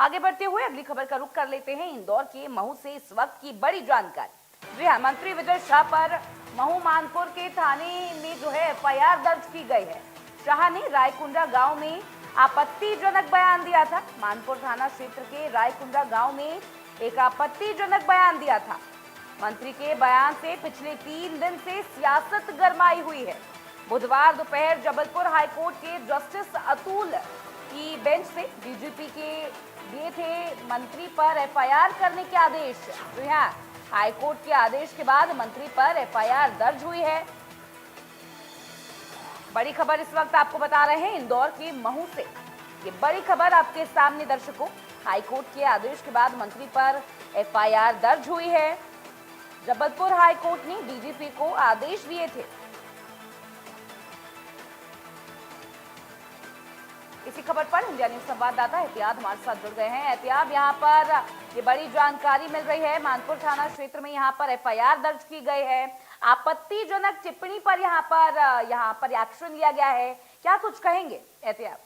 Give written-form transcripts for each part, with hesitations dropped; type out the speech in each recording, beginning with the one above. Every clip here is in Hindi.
आगे बढ़ते हुए अगली खबर का रुख कर लेते हैं इंदौर के महू से इस वक्त की बड़ी जानकारी। जी हाँ, मंत्री विजय शाह पर महू मानपुर के थाने में जो है एफआईआर दर्ज की गई है। शाह ने रायकुंडा गांव में आपत्तिजनक बयान दिया था। मानपुर थाना क्षेत्र के रायकुंडा गांव में एक आपत्तिजनक बयान दिया था। मंत्री के बयान से पिछले 3 दिन से सियासत गरमाई हुई है। बुधवार दोपहर जबलपुर हाईकोर्ट के जस्टिस अतुल की बेंच से डीजीपी के दिए थे मंत्री पर एफआईआर करने के आदेश। तो यहाँ हाईकोर्ट के आदेश के बाद मंत्री पर एफआईआर दर्ज हुई है। बड़ी खबर इस वक्त आपको बता रहे हैं इंदौर के महू से। ये बड़ी खबर आपके सामने दर्शकों, हाईकोर्ट के आदेश के बाद मंत्री पर एफआईआर दर्ज हुई है। जबलपुर हाईकोर्ट ने डीजीपी को आदेश दिए थे। इसी खबर पर इंडिया न्यूज संवाददाता एहतियात हमारे साथ जुड़ गए हैं। एहतियात, यहाँ पर ये बड़ी जानकारी मिल रही है, मानपुर थाना क्षेत्र में यहाँ पर एफआईआर दर्ज की गई है। आपत्तिजनक टिप्पणी पर यहाँ पर एक्शन लिया गया है। क्या कुछ कहेंगे एहतियात?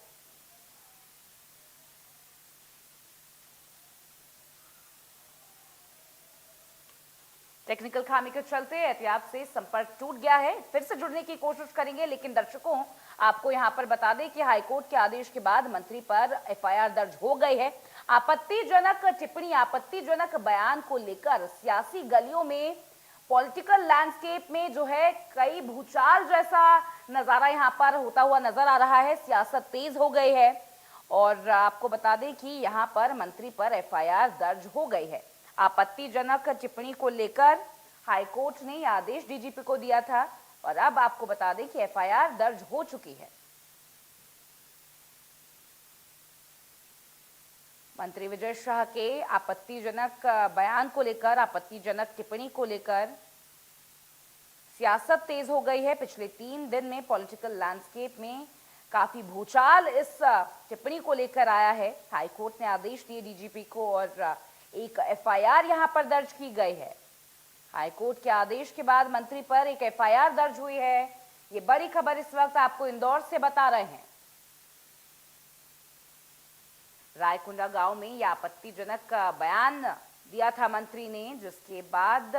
टेक्निकल खामी के चलते एहतियात से संपर्क टूट गया है। फिर से जुड़ने की कोशिश करेंगे, लेकिन दर्शकों आपको यहां पर बता दें कि हाईकोर्ट के आदेश के बाद मंत्री पर एफआईआर दर्ज हो गई है। आपत्तिजनक टिप्पणी, आपत्तिजनक बयान को लेकर सियासी गलियों में, पॉलिटिकल लैंडस्केप में जो है कई भूचाल जैसा नजारा यहां पर होता हुआ नजर आ रहा है। सियासत तेज हो गई है और आपको बता दें कि यहां पर मंत्री पर एफआईआर दर्ज हो गई है। आपत्तिजनक टिप्पणी को लेकर हाईकोर्ट ने यह आदेश डीजीपी को दिया था और अब आपको बता दें कि एफआईआर दर्ज हो चुकी है। मंत्री विजय शाह के आपत्तिजनक बयान को लेकर, आपत्तिजनक टिप्पणी को लेकर सियासत तेज हो गई है। पिछले 3 दिन में पॉलिटिकल लैंडस्केप में काफी भूचाल इस टिप्पणी को लेकर आया है। हाईकोर्ट ने आदेश दिए डीजीपी को और एक एफआईआर यहां पर दर्ज की गई है। हाईकोर्ट के आदेश के बाद मंत्री पर एक एफआईआर दर्ज हुई है। ये बड़ी खबर इस वक्त आपको इंदौर से बता रहे हैं। रायकुंडा गांव में यह आपत्तिजनक बयान दिया था मंत्री ने, जिसके बाद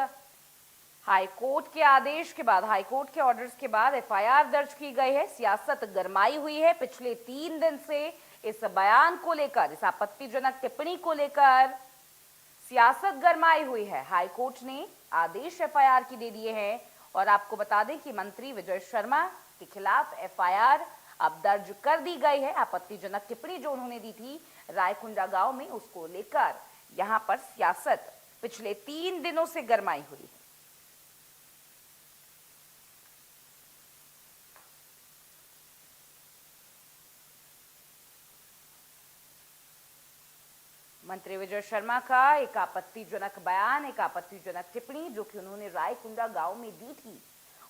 हाईकोर्ट के आदेश के बाद, हाईकोर्ट के ऑर्डर्स के बाद एफआईआर दर्ज की गई है। सियासत गरमाई हुई है पिछले 3 दिन से इस बयान को लेकर, इस आपत्तिजनक टिप्पणी को लेकर सियासत गरमाई हुई है। हाईकोर्ट ने आदेश एफआईआर की दे दिए हैं और आपको बता दें कि मंत्री विजय शर्मा के खिलाफ एफआईआर अब दर्ज कर दी गई है। आपत्तिजनक टिप्पणी जो उन्होंने दी थी रायकुंडा गांव में, उसको लेकर यहां पर सियासत पिछले 3 दिनों से गरमाई हुई है। मंत्री विजय शर्मा का एक आपत्तिजनक बयान, एक आपत्तिजनक टिप्पणी जो कि उन्होंने रायकुंडा गांव में दी थी,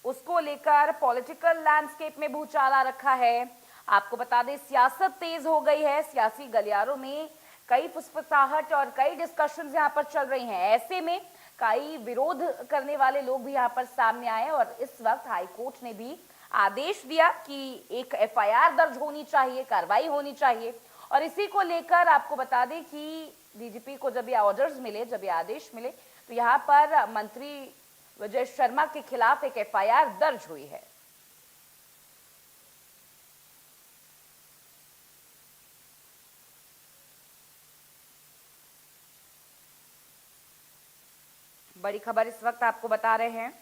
उसको लेकर पॉलिटिकल लैंडस्केप में भूचाल आ रखा है। आपको बता दें सियासत तेज हो गई है। सियासी गलियारों में कई फुसफुसाहट और कई डिस्कशंस यहां पर चल रही हैं। ऐसे में कई विरोध करने वाले लोग भी यहां पर सामने आए और इस वक्त हाईकोर्ट ने भी आदेश दिया कि एक एफआईआर दर्ज होनी चाहिए, कार्रवाई होनी चाहिए। और इसी को लेकर आपको बता दें कि डीजीपी को जब ये ऑर्डर्स मिले, जब ये आदेश मिले, तो यहाँ पर मंत्री विजय शर्मा के खिलाफ एक एफआईआर दर्ज हुई है। बड़ी खबर इस वक्त आपको बता रहे हैं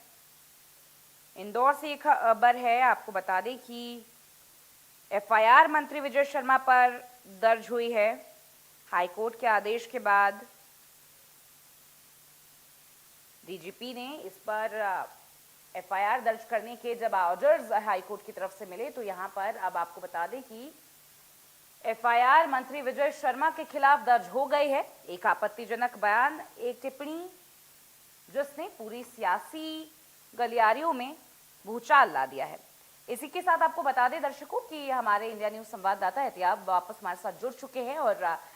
इंदौर से, एक खबर है, आपको बता दें कि एफआईआर मंत्री विजय शर्मा पर दर्ज हुई है। हाईकोर्ट के आदेश के बाद डीजीपी ने इस पर एफआईआर दर्ज करने के जब ऑर्डर्स हाईकोर्ट की तरफ से मिले, तो यहां पर अब आपको बता दें कि एफआईआर मंत्री विजय शर्मा के खिलाफ दर्ज हो गई है। एक आपत्तिजनक बयान, एक टिप्पणी जिसने पूरी सियासी गलियारियों में भूचाल ला दिया है। इसी के साथ आपको बता दें दर्शकों कि हमारे इंडिया न्यूज संवाददाता एहतियात वापस हमारे साथ जुड़ चुके हैं और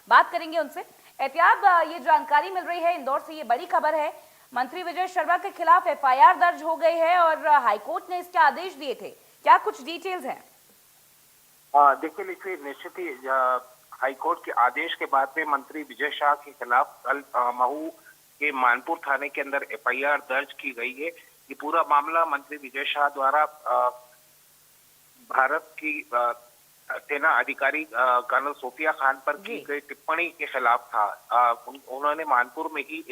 बात करेंगे उनसे। एहतियात, ये जानकारी मिल रही है इंदौर से, ये बड़ी खबर है, मंत्री विजय शर्मा के खिलाफ एफआईआर दर्ज हो गई है और हाईकोर्ट ने इसके आदेश दिए थे। क्या कुछ डिटेल्स हैं? देखिए लिखिए, निश्चित ही हाईकोर्ट के आदेश के बाद में मंत्री विजय शाह के खिलाफ कल महू के मानपुर थाने के अंदर एफआईआर दर्ज की गई है। ये पूरा मामला मंत्री विजय शाह द्वारा भारत की सेना अधिकारी कर्नल सोफिया खान पर की गई टिप्पणी के खिलाफ था। उन्होंने मानपुर में ही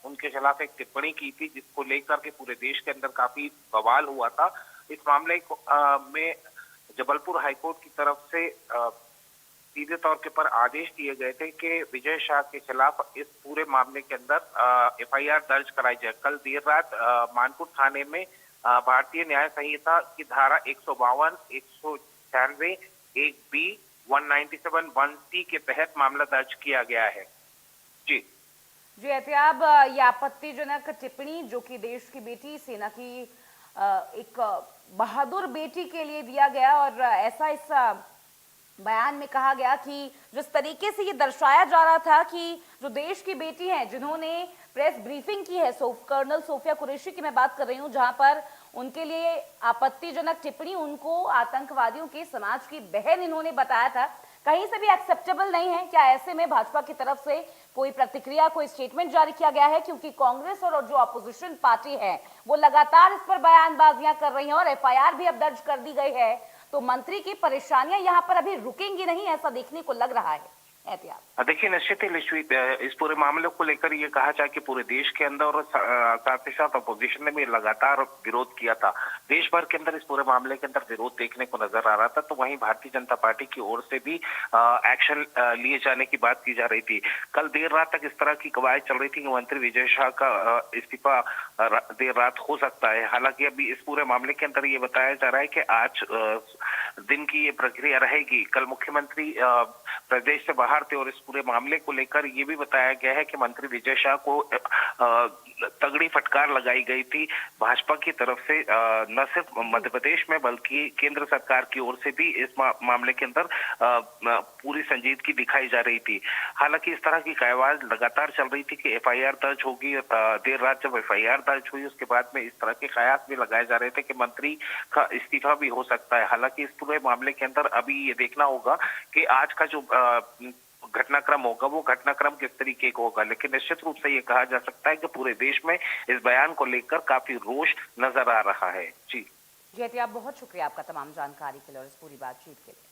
उनके खिलाफ एक टिप्पणी की थी, जिसको लेकर के पूरे देश के अंदर काफी बवाल हुआ था। इस मामले में जबलपुर हाईकोर्ट की तरफ से सीधे तौर के पर आदेश दिए गए थे कि विजय शाह के खिलाफ इस पूरे मामले के अंदर एफआईआर दर्ज कराई जाए। कल देर रात मानपुर थाने में भारतीय न्याय संहिता की धारा 152, 196, 1B, 197, 1C के तहत मामला दर्ज किया गया है। जी एहतियाब, ये आपत्तिजनक टिप्पणी जो कि देश की बेटी, सेना की एक बहादुर बेटी के लिए दिया गया, और ऐसा इस बयान में कहा गया कि जिस तरीके से ये दर्शाया जा रहा था कि जो देश की बेटी हैं, जिन्होंने प्रेस ब्रीफिंग की है, कर्नल सोफिया कुरैशी की मैं बात कर रही हूं, जहां पर उनके लिए आपत्तिजनक टिप्पणी, उनको आतंकवादियों के समाज की बहन इन्होंने बताया था, कहीं से भी एक्सेप्टेबल नहीं है। क्या ऐसे में भाजपा की तरफ से कोई प्रतिक्रिया, कोई स्टेटमेंट जारी किया गया है? क्योंकि कांग्रेस और जो अपोजिशन पार्टी है वो लगातार इस पर बयानबाजियां कर रही हैं और एफआईआर भी अब दर्ज कर दी गई है, तो मंत्री की परेशानियां यहां पर अभी रुकेंगी नहीं, ऐसा देखने को लग रहा है। देखिए, निश्चित ही इस पूरे मामले को लेकर ये कहा जाए कि पूरे देश के अंदर और साथ ही साथ अपोजिशन ने भी लगातार विरोध किया था। देश भर के अंदर इस पूरे मामले के अंदर विरोध देखने को नजर आ रहा था, तो वहीं भारतीय जनता पार्टी की ओर से भी एक्शन लिए जाने की बात की जा रही थी। कल देर रात तक इस तरह की कवायद चल रही थी कि मंत्री विजय शाह का इस्तीफा देर रात हो सकता है। हालांकि अभी इस पूरे मामले के अंदर ये बताया जा रहा है कि आज दिन की ये प्रक्रिया रहेगी। कल मुख्यमंत्री प्रदेश से बाहर थे और इस पूरे मामले को लेकर ये भी बताया गया है कि मंत्री विजय शाह को तगड़ी फटकार लगाई गई थी भाजपा की तरफ से, न सिर्फ मध्य प्रदेश में बल्कि केंद्र सरकार की ओर से भी इस मामले के अंदर पूरी संजीदगी दिखाई जा रही थी। हालांकि इस तरह की कयावाज लगातार चल रही थी कि एफआईआर दर्ज होगी। देर रात जब एफआईआर दर्ज हुई उसके बाद में इस तरह के कयास भी लगाए जा रहे थे कि मंत्री का इस्तीफा भी हो सकता है। हालांकि इस पूरे मामले के अंदर अभी ये देखना होगा कि आज का जो घटनाक्रम होगा वो घटनाक्रम किस तरीके का होगा, लेकिन निश्चित रूप से ये कहा जा सकता है कि पूरे देश में इस बयान को लेकर काफी रोष नजर आ रहा है। जी एहतियाब, बहुत शुक्रिया आपका तमाम जानकारी के लिए और इस पूरी बातचीत के लिए।